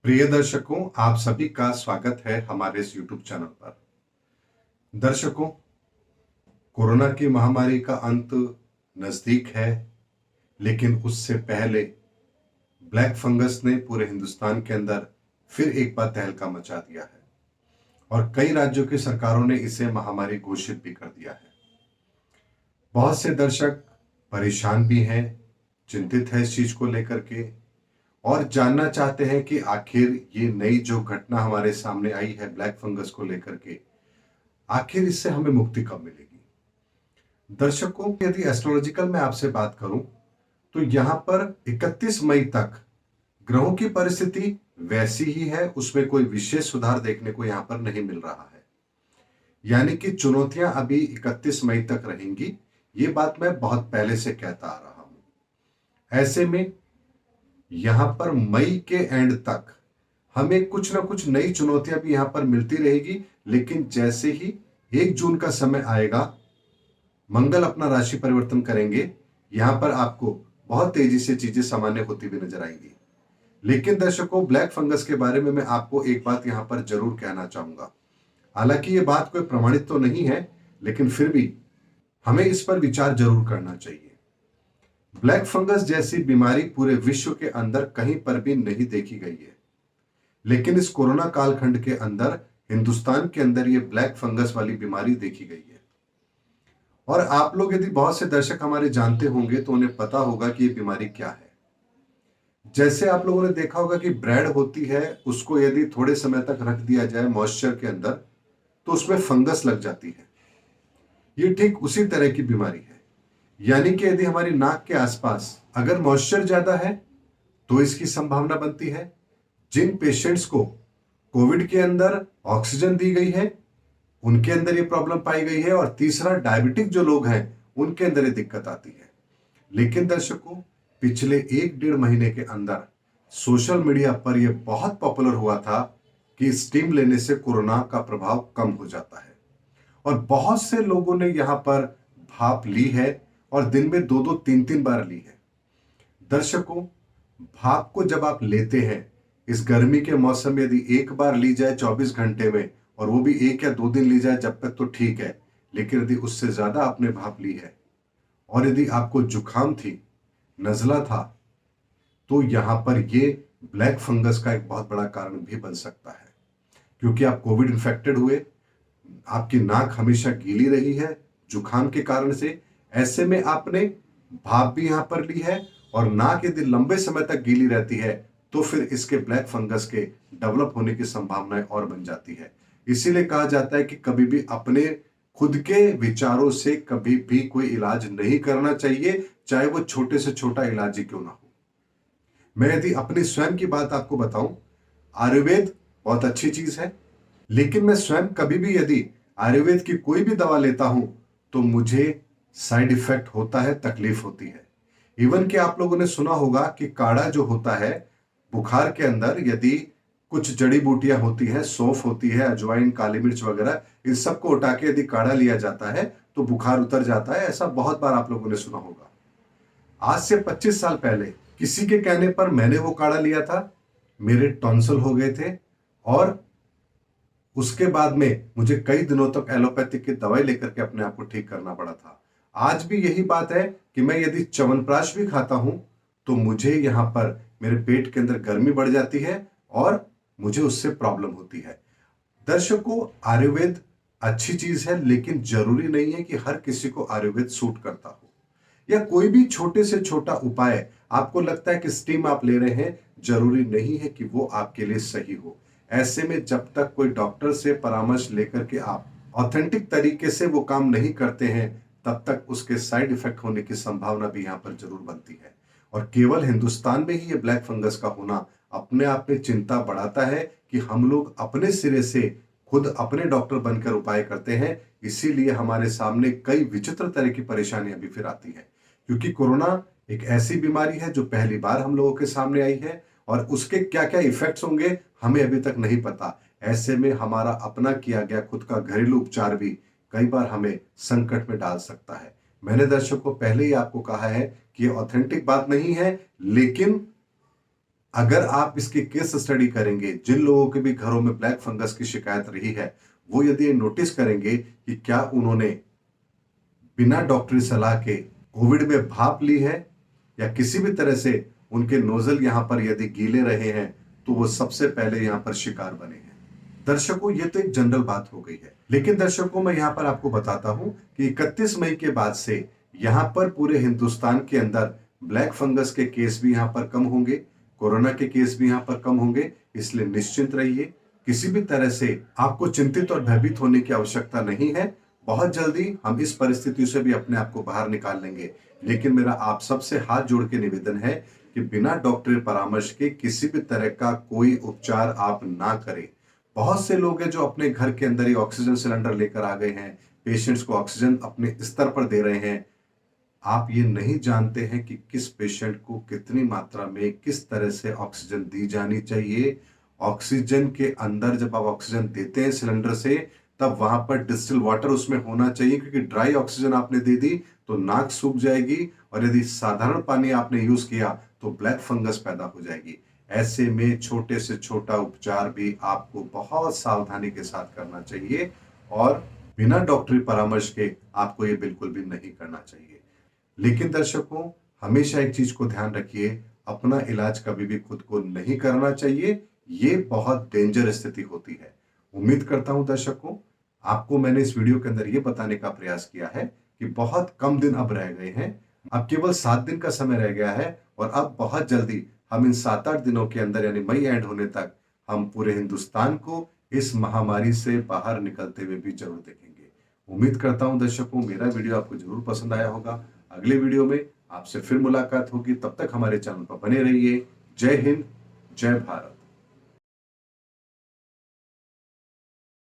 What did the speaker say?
प्रिय दर्शकों, आप सभी का स्वागत है हमारे इस YouTube चैनल पर। दर्शकों, कोरोना की महामारी का अंत नजदीक है, लेकिन उससे पहले ब्लैक फंगस ने पूरे हिंदुस्तान के अंदर फिर एक बार तहलका मचा दिया है और कई राज्यों की सरकारों ने इसे महामारी घोषित भी कर दिया है। बहुत से दर्शक परेशान भी हैं, चिंतित है इस चीज को लेकर के और जानना चाहते हैं कि आखिर ये नई जो घटना हमारे सामने आई है ब्लैक फंगस को लेकर के, आखिर इससे हमें मुक्ति कब मिलेगी। दर्शकों, यदि एस्ट्रोलॉजिकल में आपसे बात करूं तो यहां पर 31 मई तक ग्रहों की परिस्थिति वैसी ही है, उसमें कोई विशेष सुधार देखने को यहां पर नहीं मिल रहा है। यानी कि चुनौतियां अभी 31 मई तक रहेंगी। ये बात मैं बहुत पहले से कहता आ रहा हूं। ऐसे में यहां पर मई के एंड तक हमें कुछ ना कुछ नई चुनौतियां भी यहां पर मिलती रहेगी, लेकिन जैसे ही 1 जून का समय आएगा, मंगल अपना राशि परिवर्तन करेंगे, यहां पर आपको बहुत तेजी से चीजें सामान्य होती हुई नजर आएंगी। लेकिन दर्शकों, ब्लैक फंगस के बारे में मैं आपको एक बात यहां पर जरूर कहना चाहूंगा। हालांकि ये बात कोई प्रमाणित तो नहीं है, लेकिन फिर भी हमें इस पर विचार जरूर करना चाहिए। ब्लैक फंगस जैसी बीमारी पूरे विश्व के अंदर कहीं पर भी नहीं देखी गई है, लेकिन इस कोरोना कालखंड के अंदर हिंदुस्तान के अंदर ये ब्लैक फंगस वाली बीमारी देखी गई है। और आप लोग, यदि बहुत से दर्शक हमारे जानते होंगे तो उन्हें पता होगा कि ये बीमारी क्या है। जैसे आप लोगों ने देखा होगा कि ब्रेड होती है, उसको यदि थोड़े समय तक रख दिया जाए मॉइस्चर के अंदर तो उसमें फंगस लग जाती है। ये ठीक उसी तरह की बीमारी है। यानी कि यदि हमारी नाक के आसपास अगर मॉइस्चर ज्यादा है तो इसकी संभावना बनती है। जिन पेशेंट्स को कोविड के अंदर ऑक्सीजन दी गई है उनके अंदर ये प्रॉब्लम पाई गई है, और तीसरा डायबिटिक जो लोग हैं उनके अंदर ये दिक्कत आती है। लेकिन दर्शकों, पिछले 1-1.5 महीने के अंदर सोशल मीडिया पर यह बहुत पॉपुलर हुआ था कि स्टीम लेने से कोरोना का प्रभाव कम हो जाता है, और बहुत से लोगों ने यहां पर भाप ली है और दिन में 2-2 3-3 बार ली है। दर्शकों, भाप को जब आप लेते हैं इस गर्मी के मौसम में, यदि एक बार ली जाए 24 घंटे में और वो भी 1 या 2 दिन ली जाए जब तक, तो ठीक है। लेकिन यदि उससे ज्यादा आपने भाप ली है और यदि आपको जुकाम थी, नजला था, तो यहां पर ये ब्लैक फंगस का एक बहुत बड़ा कारण भी बन सकता है। क्योंकि आप कोविड इन्फेक्टेड हुए, आपकी नाक हमेशा गीली रही है जुकाम के कारण से, ऐसे में आपने भाप भी यहां पर ली है और नाक यदि लंबे समय तक गीली रहती है तो फिर इसके ब्लैक फंगस के डेवलप होने की संभावनाएं और बन जाती है। इसीलिए कहा जाता है कि कभी भी अपने खुद के विचारों से कभी भी कोई इलाज नहीं करना चाहिए, चाहे वो छोटे से छोटा इलाज ही क्यों ना हो। मैं यदि अपनी स्वयं की बात आपको बताऊं, आयुर्वेद बहुत अच्छी चीज है, लेकिन मैं स्वयं कभी भी यदि आयुर्वेद की कोई भी दवा लेता हूं तो मुझे साइड इफेक्ट होता है, तकलीफ होती है। इवन कि आप लोगों ने सुना होगा कि काढ़ा जो होता है बुखार के अंदर, यदि कुछ जड़ी बूटियां होती हैं, सौंफ होती है, अजवाइन, काली मिर्च वगैरह, इन सबको उठा के यदि काढ़ा लिया जाता है तो बुखार उतर जाता है। ऐसा बहुत बार आप लोगों ने सुना होगा। आज से 25 साल पहले किसी के कहने पर मैंने वो काढ़ा लिया था, मेरे टॉन्सिल हो गए थे और उसके बाद में मुझे कई दिनों तक एलोपैथिक की दवाई लेकर के अपने आप को ठीक करना पड़ा था। आज भी यही बात है कि मैं यदि च्यवनप्राश भी खाता हूं तो मुझे यहां पर मेरे पेट के अंदर गर्मी बढ़ जाती है और मुझे उससे प्रॉब्लम होती है। दर्शकों, आयुर्वेद अच्छी चीज है, लेकिन जरूरी नहीं है कि हर किसी को आयुर्वेद सूट करता हो। या कोई भी छोटे से छोटा उपाय आपको लगता है कि स्टीम आप ले रहे हैं, जरूरी नहीं है कि वो आपके लिए सही हो। ऐसे में जब तक कोई डॉक्टर से परामर्श लेकर के आप ऑथेंटिक तरीके से वो काम नहीं करते हैं, तब तक उसके साइड इफेक्ट होने की संभावना भी यहां पर जरूर बनती है। और केवल हिंदुस्तान में ही ये ब्लैक फंगस का होना अपने आप में चिंता बढ़ाता है कि हम लोग अपने सिरे से खुद अपने डॉक्टर बनकर उपाय करते हैं। इसीलिए हमारे सामने कई विचित्र तरह की परेशानियां भी फिर आती है, क्योंकि कोरोना एक ऐसी बीमारी है जो पहली बार हम लोगों के सामने आई है और उसके क्या क्या इफेक्ट्स होंगे हमें अभी तक नहीं पता। ऐसे में हमारा अपना किया गया खुद का घरेलू उपचार भी कई बार हमें संकट में डाल सकता है। मैंने दर्शकों को पहले ही आपको कहा है कि ये ऑथेंटिक बात नहीं है, लेकिन अगर आप इसकी केस स्टडी करेंगे, जिन लोगों के भी घरों में ब्लैक फंगस की शिकायत रही है, वो यदि नोटिस करेंगे कि क्या उन्होंने बिना डॉक्टरी सलाह के कोविड में भाप ली है या किसी भी तरह से उनके नोजल यहां पर यदि गीले रहे हैं, तो वो सबसे पहले यहां पर शिकार बने हैं। दर्शकों, ये तो एक जनरल बात हो गई है, लेकिन दर्शकों मैं यहां पर आपको बताता हूं कि 31 मई के बाद से यहां पर पूरे हिंदुस्तान के अंदर ब्लैक फंगस के केस भी यहां पर कम होंगे, कोरोना के केस भी यहां पर कम होंगे। इसलिए निश्चिंत रहिए, किसी भी तरह से आपको चिंतित और भयभीत होने की आवश्यकता नहीं है। बहुत जल्दी हम इस परिस्थिति से भी अपने आप को बाहर निकाल लेंगे। लेकिन मेरा आप सबसे हाथ जोड़ के निवेदन है कि बिना डॉक्टरी परामर्श के किसी भी तरह का कोई उपचार आप ना करें। बहुत से लोग हैं जो अपने घर के अंदर ही ऑक्सीजन सिलेंडर लेकर आ गए हैं, पेशेंट्स को ऑक्सीजन अपने स्तर पर दे रहे हैं। आप ये नहीं जानते हैं कि किस पेशेंट को कितनी मात्रा में किस तरह से ऑक्सीजन दी जानी चाहिए। ऑक्सीजन के अंदर जब आप ऑक्सीजन देते हैं सिलेंडर से, तब वहां पर डिस्टिल वाटर उसमें होना चाहिए, क्योंकि ड्राई ऑक्सीजन आपने दे दी तो नाक सूख जाएगी, और यदि साधारण पानी आपने यूज किया तो ब्लैक फंगस पैदा हो जाएगी। ऐसे में छोटे से छोटा उपचार भी आपको बहुत सावधानी के साथ करना चाहिए, और बिना डॉक्टरी परामर्श के आपको ये बिल्कुल भी नहीं करना चाहिए। लेकिन दर्शकों, हमेशा एक चीज को ध्यान रखिए, अपना इलाज कभी भी खुद को नहीं करना चाहिए। ये बहुत डेंजर स्थिति होती है। उम्मीद करता हूं दर्शकों, आपको मैंने इस वीडियो के अंदर ये बताने का प्रयास किया है कि बहुत कम दिन अब रह गए हैं। अब केवल 7 दिन का समय रह गया है, और अब बहुत जल्दी हम इन 7-8 दिनों के अंदर, यानी मई एंड होने तक, हम पूरे हिंदुस्तान को इस महामारी से बाहर निकलते हुए भी जरूर देखेंगे। उम्मीद करता हूं दर्शकों, मेरा वीडियो आपको जरूर पसंद आया होगा। अगले वीडियो में आपसे फिर मुलाकात होगी, तब तक हमारे चैनल पर बने रहिए। जय हिंद, जय भारत।